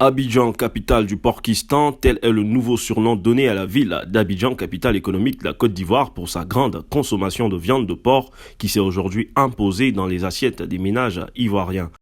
Abidjan, capitale du Porkistan, tel est le nouveau surnom donné à la ville d'Abidjan, capitale économique de la Côte d'Ivoire, pour sa grande consommation de viande de porc qui s'est aujourd'hui imposée dans les assiettes des ménages ivoiriens.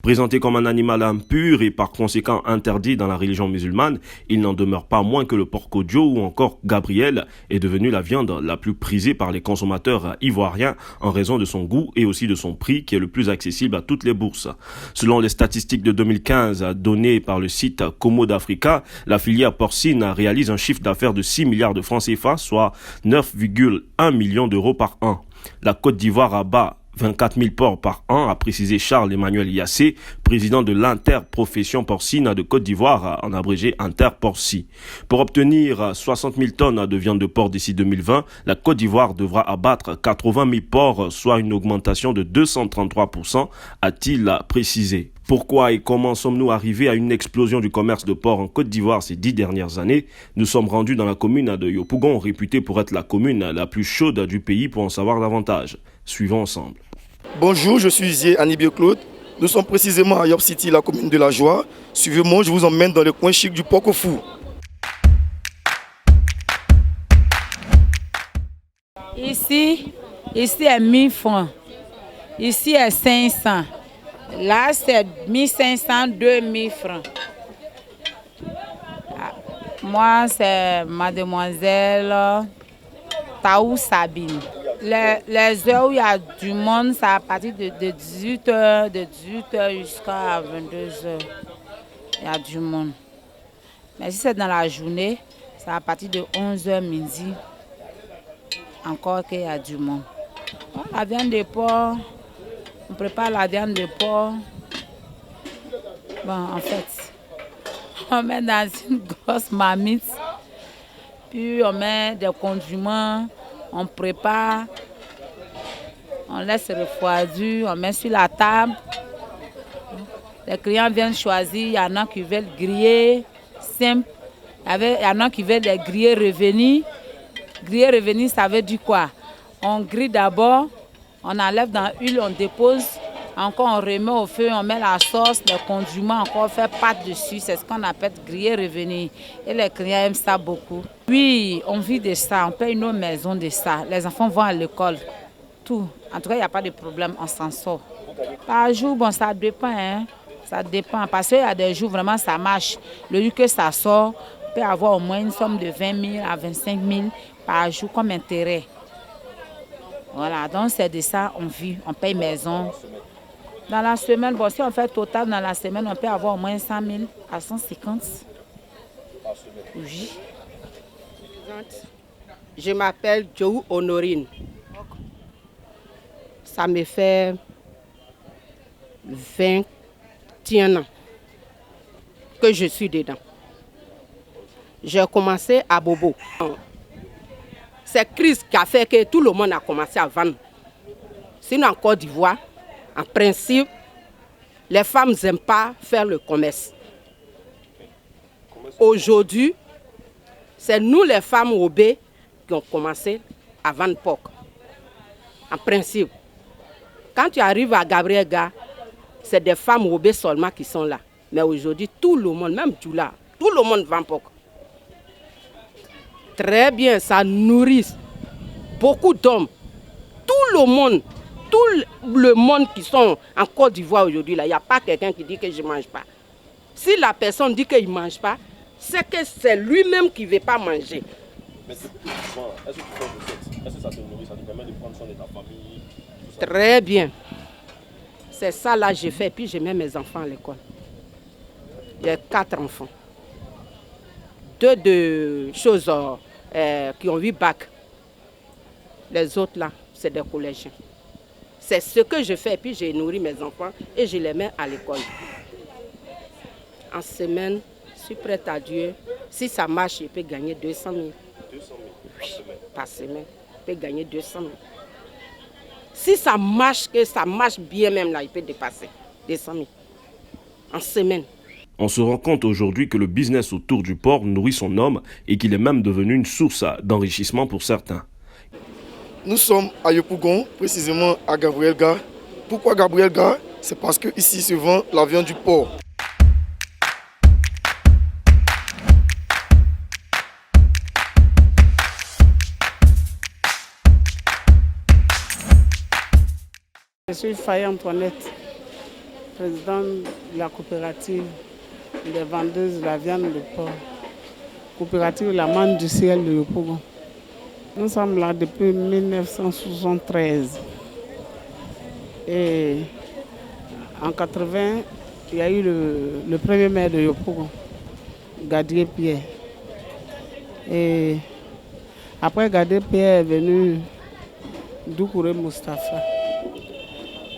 Présenté comme un animal impur et par conséquent interdit dans la religion musulmane, il n'en demeure pas moins que le porco-dio ou encore Gabriel est devenu la viande la plus prisée par les consommateurs ivoiriens en raison de son goût et aussi de son prix qui est le plus accessible à toutes les bourses. Selon les statistiques de 2015 données par le site Commode Africa, la filière porcine réalise un chiffre d'affaires de 6 milliards de francs CFA, soit 9,1 millions d'euros par an. La Côte d'Ivoire abat 24 000 porcs par an, a précisé Charles-Emmanuel Yassé, président de l'interprofession porcine de Côte d'Ivoire, en abrégé Interporci. Pour obtenir 60 000 tonnes de viande de porc d'ici 2020, la Côte d'Ivoire devra abattre 80 000 porcs, soit une augmentation de 233%, a-t-il précisé. Pourquoi et comment sommes-nous arrivés à une explosion du commerce de porc en Côte d'Ivoire ces 10 dernières années? Nous sommes rendus dans la commune de Yopougon, réputée pour être la commune la plus chaude du pays, pour en savoir davantage. Suivons ensemble. Bonjour, je suis Isier Anibio Claude. Nous sommes précisément à Yop City, la commune de la Joie. Suivez-moi, je vous emmène dans le coin chic du porc au four. Ici est 1000 francs. Ici est 500. Là, c'est 1500, 2000 francs. Moi, c'est mademoiselle Taou Sabine. Les heures où il y a du monde, c'est à partir de 18h, jusqu'à 22h. Il y a du monde. Mais si c'est dans la journée, c'est à partir de 11h midi. Encore qu'il y a du monde. La viande de porc, on prépare la viande de porc. Bon, en fait, on met dans une grosse marmite, puis on met des condiments, on prépare, on laisse refroidir, on met sur la table. Les clients viennent choisir, il y en a qui veulent griller, simple. Il y en a qui veulent les griller revenus. Griller revenus, ça veut dire quoi? On grille d'abord, on enlève dans l'huile, on dépose, encore on remet au feu, on met la sauce, les condiments, encore on fait pâte dessus. C'est ce qu'on appelle griller revenu. Et les clients aiment ça beaucoup. Oui, on vit de ça, on paye nos maisons de ça. Les enfants vont à l'école, tout. En tout cas, il n'y a pas de problème, on s'en sort. Par jour, bon, ça dépend, hein. Ça dépend, parce qu'il y a des jours, vraiment, ça marche. Le jour que ça sort, on peut avoir au moins une somme de 20 000 à 25 000 par jour comme intérêt. Voilà, donc c'est de ça on vit, on paye maison. Dans la semaine, bon, si on fait total dans la semaine, on peut avoir au moins 100 000 à 150. Oui. Je m'appelle Joe Honorine. Ça me fait 21 ans que je suis dedans. J'ai commencé à Bobo. C'est crise qui a fait que tout le monde a commencé à vendre. Sinon, en Côte d'Ivoire, en principe, les femmes n'aiment pas faire le commerce. Aujourd'hui, c'est nous les femmes obèses qui ont commencé à vendre porc. En principe, quand tu arrives à Gabriel Gare, c'est des femmes obèses seulement qui sont là. Mais aujourd'hui, tout le monde, même Djoula, tout le monde vend porc. Très bien, ça nourrit beaucoup d'hommes. Tout le monde qui sont en Côte d'Ivoire aujourd'hui, il n'y a pas quelqu'un qui dit que je ne mange pas. Si la personne dit qu'il ne mange pas, c'est que c'est lui-même qui ne veut pas manger. Mais c'est plus souvent, est-ce que tu fais recette? Est-ce que ça te nourrit, ça te permet de prendre soin de ta famille? Très bien. C'est ça là que je fais, puis je mets mes enfants à l'école. J'ai 4 enfants. 2 de choses qui ont 8 bacs. Les autres là, c'est des collégiens. C'est ce que je fais, puis j'ai nourri mes enfants et je les mets à l'école. En semaine, je suis prête à Dieu. Si ça marche, je peux gagner 200 000. 200 000 oui, par semaine, je peux gagner 200 000. Si ça marche, que ça marche bien même là, il peut dépasser 200 000 en semaine. On se rend compte aujourd'hui que le business autour du porc nourrit son homme et qu'il est même devenu une source d'enrichissement pour certains. Nous sommes à Yopougon, précisément à Gabriel Gare. Pourquoi Gabriel Gare? C'est parce qu'ici se vend la viande du porc. Je suis Faye Antoinette, présidente de la coopérative des vendeuses de la viande de porc, coopérative La Manne du Ciel de Yopougon. Nous sommes là depuis 1973. Et en 80, il y a eu le premier maire de Yopougon, Gadier Pierre. Et après Gadier Pierre est venu Doucouré Moustapha.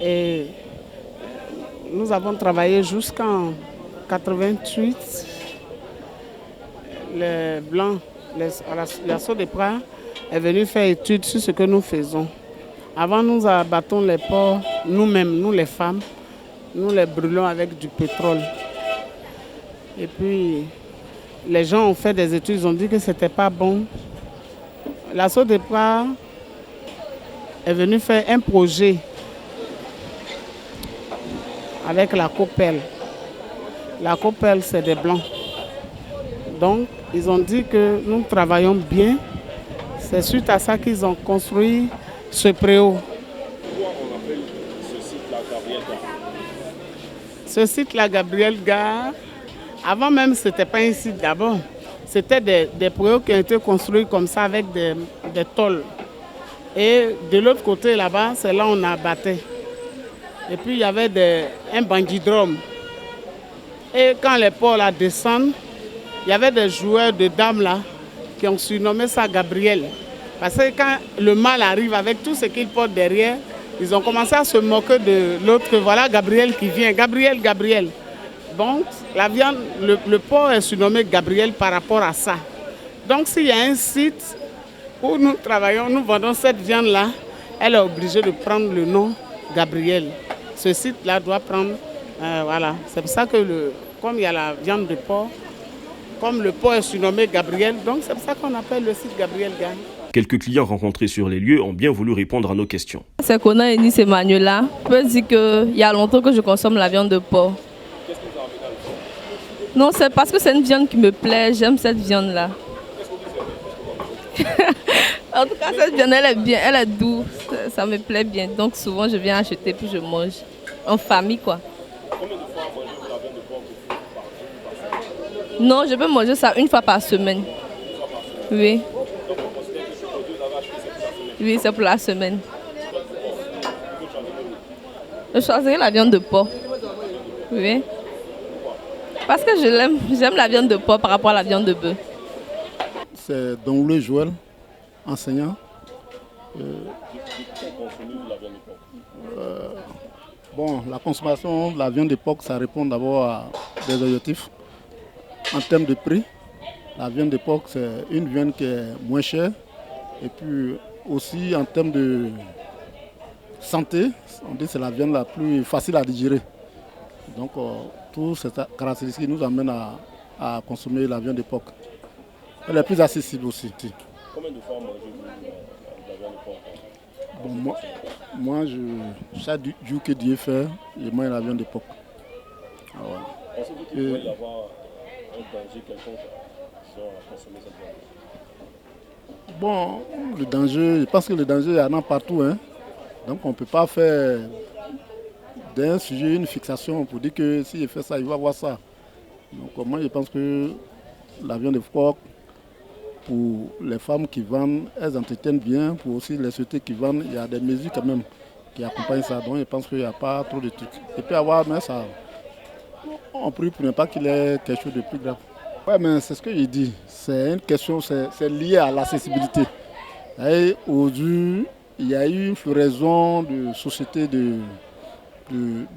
Et nous avons travaillé jusqu'en 88. Les Blancs, l'assaut des Pras est venu faire étude sur ce que nous faisons. Avant, nous abattons les porcs nous-mêmes, nous les femmes, nous les brûlons avec du pétrole. Et puis, les gens ont fait des études, ils ont dit que ce n'était pas bon. L'assaut des Pras est venu faire un projet avec la COPEL. La COPEL, c'est des Blancs. Donc, ils ont dit que nous travaillons bien. C'est suite à ça qu'ils ont construit ce préau. Pourquoi on appelle ce site-là Gabriel Gare? Ce site-là, Gabriel Gare, avant même, ce n'était pas un site d'abord. C'était des préaux qui ont été construits comme ça avec des tôles. Et de l'autre côté, là-bas, c'est là où on abattait. Et puis, il y avait un bandidrome. Et quand les porcs là descendent, il y avait des joueurs de dames là qui ont surnommé ça Gabriel. Parce que quand le mâle arrive avec tout ce qu'il porte derrière, ils ont commencé à se moquer de l'autre, que voilà Gabriel qui vient, Gabriel, Gabriel. Donc la viande, le porc est surnommé Gabriel par rapport à ça. Donc s'il y a un site où nous travaillons, nous vendons cette viande-là, elle est obligée de prendre le nom Gabriel. Ce site-là doit prendre, voilà. C'est pour ça que comme il y a la viande de porc, comme le porc est surnommé Gabriel, donc c'est pour ça qu'on appelle le site Gabriel Gare. Quelques clients rencontrés sur les lieux ont bien voulu répondre à nos questions. C'est Kona Enis Emmanuela. Je peux dire qu'il y a longtemps que je consomme la viande de porc. Qu'est-ce que vous avez amené à Non, c'est parce que c'est une viande qui me plaît. J'aime cette viande-là. En tout cas, cette viande, elle est bien, elle est douce. Ça me plaît bien. Donc souvent, je viens acheter puis je mange. En famille, quoi. Combien de fois mangez-vous la viande de porc par jour? Non, je peux manger ça une fois par semaine. Oui. Oui, c'est pour la semaine. Je choisirais la viande de porc. Oui. Parce que j'aime la viande de porc par rapport à la viande de bœuf. C'est Dongoulé Joël, enseignant. Bon, la consommation de la viande de porc, ça répond d'abord à des objectifs. En termes de prix, la viande de porc, c'est une viande qui est moins chère. Et puis aussi en termes de santé, on dit que c'est la viande la plus facile à digérer. Donc toutes ces caractéristiques nous amènent à consommer la viande de porc. Elle est plus accessible aussi. Combien de fois mangez-vous la viande de porc? Bon, moi chaque jour que Dieu fait, je mange la viande de porc. Pensez-vous qu'il pourrait y avoir un danger quelconque sur consommer cette viande? Bon, le danger, je pense que le danger, il y en a partout. Hein. Donc on ne peut pas faire d'un sujet une fixation pour dire que s'il fait ça, il va avoir ça. Donc moi je pense que la viande de porc, pour les femmes qui vendent, elles entretiennent bien. Pour aussi les sociétés qui vendent, il y a des mesures quand même qui accompagnent ça. Donc je pense qu'il n'y a pas trop de trucs. Et puis avoir, mais ça, on prie pour ne pas qu'il y ait quelque chose de plus grave. Oui, mais c'est ce que j'ai dit. C'est une question, c'est lié à l'accessibilité. Aujourd'hui, il y a eu une floraison de sociétés de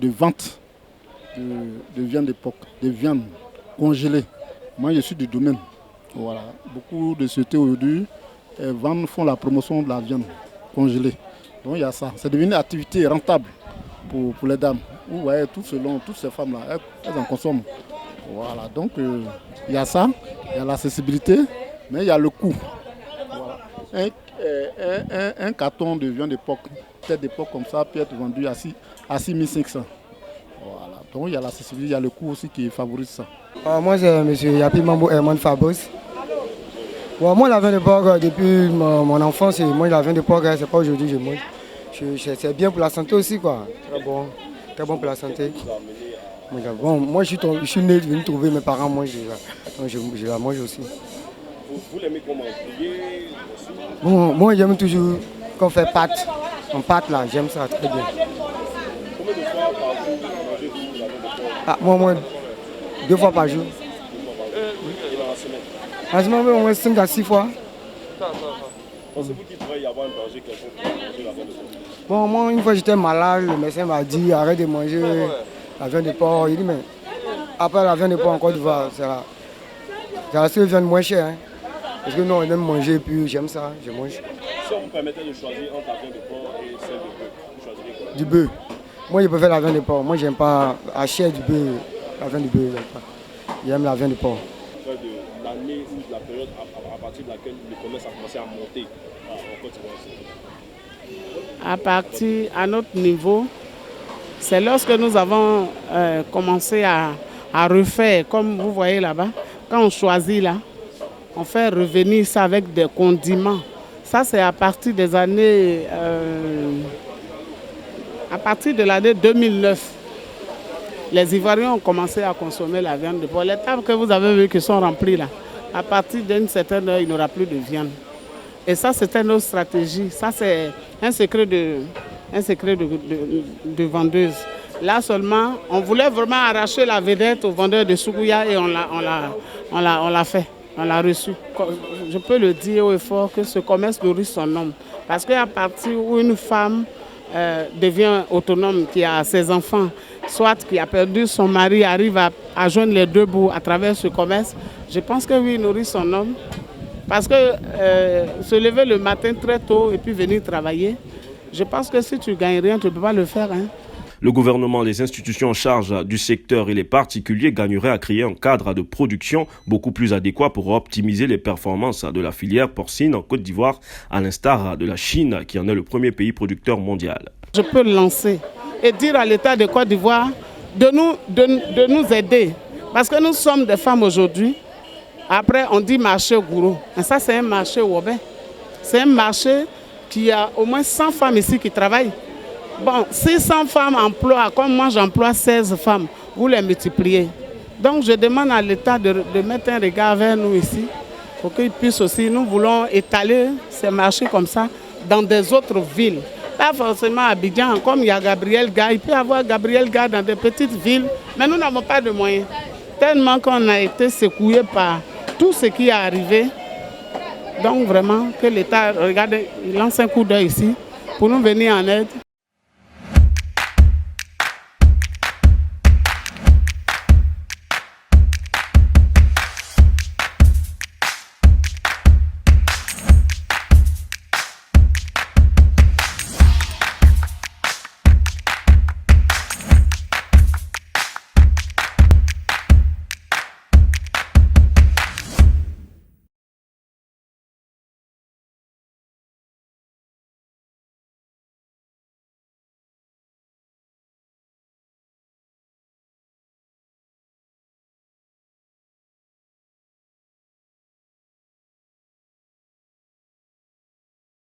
vente de viande de porc, de viande congelée. Moi, je suis du domaine. Voilà. Beaucoup de sociétés aujourd'hui font la promotion de la viande congelée. Donc il y a ça. C'est devenu une activité rentable pour les dames. Vous voyez, toutes ces femmes-là, elles en consomment. Voilà, donc il y a ça, il y a l'accessibilité, mais il y a le coût. Voilà. Un carton de viande de porc, tête de porc comme ça, peut être vendu à 6 500. Voilà, donc il y a l'accessibilité, il y a le coût aussi qui favorise ça. Moi, c'est M. Yapi Mambo Herman Fabos. Moi, la viande de porc, depuis mon enfance, moi, la viande de porc, c'est pas aujourd'hui que je mange. C'est bien pour la santé aussi, quoi. Très bon pour la santé. Bon, moi, je suis né, venu trouver mes parents manger là. Donc, je la mange aussi. Vous l'aimez comment? Bon, moi, j'aime toujours qu'on fait pâte. En pâte, là, j'aime ça très bien. Combien de fois par jour mangez-vous la viande de porc? Moi, 2 fois par jour. Et dans la semaine? La semaine, au moins 5 à 6 fois. Pensez-vous qu'il pourrait y avoir un danger quelconque pour manger la viande de porc? Bon, moi, une fois j'étais malade, le médecin m'a dit arrête de manger la viande de porc. Il dit, mais après la viande de porc en Côte d'Ivoire, c'est la seule viande moins chère. Hein. Parce que nous, on aime manger, puis j'aime ça, je mange. Si on vous permettait de choisir entre la viande de porc et celle de bœuf, vous choisirez quoi? Du bœuf. Moi, je préfère la viande de porc. Moi, j'aime pas la chair du bœuf. La viande du bœuf, j'aime pas. J'aime la viande de porc. De l'année ou de la période à partir de laquelle le commerce a commencé à monter en Côte d'Ivoire? À partir, à notre niveau, c'est lorsque nous avons commencé à refaire, comme vous voyez là-bas, quand on choisit là, on fait revenir ça avec des condiments. Ça, c'est à partir des années, à partir de l'année 2009. Les Ivoiriens ont commencé à consommer la viande de porc. Les tables que vous avez vues qui sont remplies là, à partir d'une certaine heure, il n'y aura plus de viande. Et ça, c'était notre stratégie. Ça, c'est un secret de vendeuse. Là seulement, on voulait vraiment arracher la vedette aux vendeurs de Sougouya et on l'a fait. On l'a reçu. Je peux le dire haut et fort que ce commerce nourrit son homme. Parce qu'à partir où une femme devient autonome, qui a ses enfants, soit qui a perdu son mari, arrive à joindre les deux bouts à travers ce commerce, je pense que oui, il nourrit son homme. Parce que se lever le matin très tôt et puis venir travailler, je pense que si tu ne gagnes rien, tu ne peux pas le faire. Hein. Le gouvernement, les institutions en charge du secteur et les particuliers gagneraient à créer un cadre de production beaucoup plus adéquat pour optimiser les performances de la filière porcine en Côte d'Ivoire, à l'instar de la Chine, qui en est le premier pays producteur mondial. Je peux lancer et dire à l'État de Côte d'Ivoire de nous aider. Parce que nous sommes des femmes aujourd'hui. Après, on dit marché gourou. Et ça, c'est un marché wobé. C'est un marché qui a au moins 100 femmes ici qui travaillent. Bon, 600 femmes emploient, comme moi j'emploie 16 femmes, vous les multipliez. Donc je demande à l'État de mettre un regard vers nous ici, pour qu'ils puissent aussi, nous voulons étaler ces marchés comme ça dans des autres villes. Pas forcément à Abidjan, comme il y a Gabriel Gars, il peut y avoir Gabriel Gars dans des petites villes, mais nous n'avons pas de moyens. Tellement qu'on a été secoué par tout ce qui est arrivé. Donc vraiment, que l'État, regardez, il lance un coup d'œil ici pour nous venir en aide.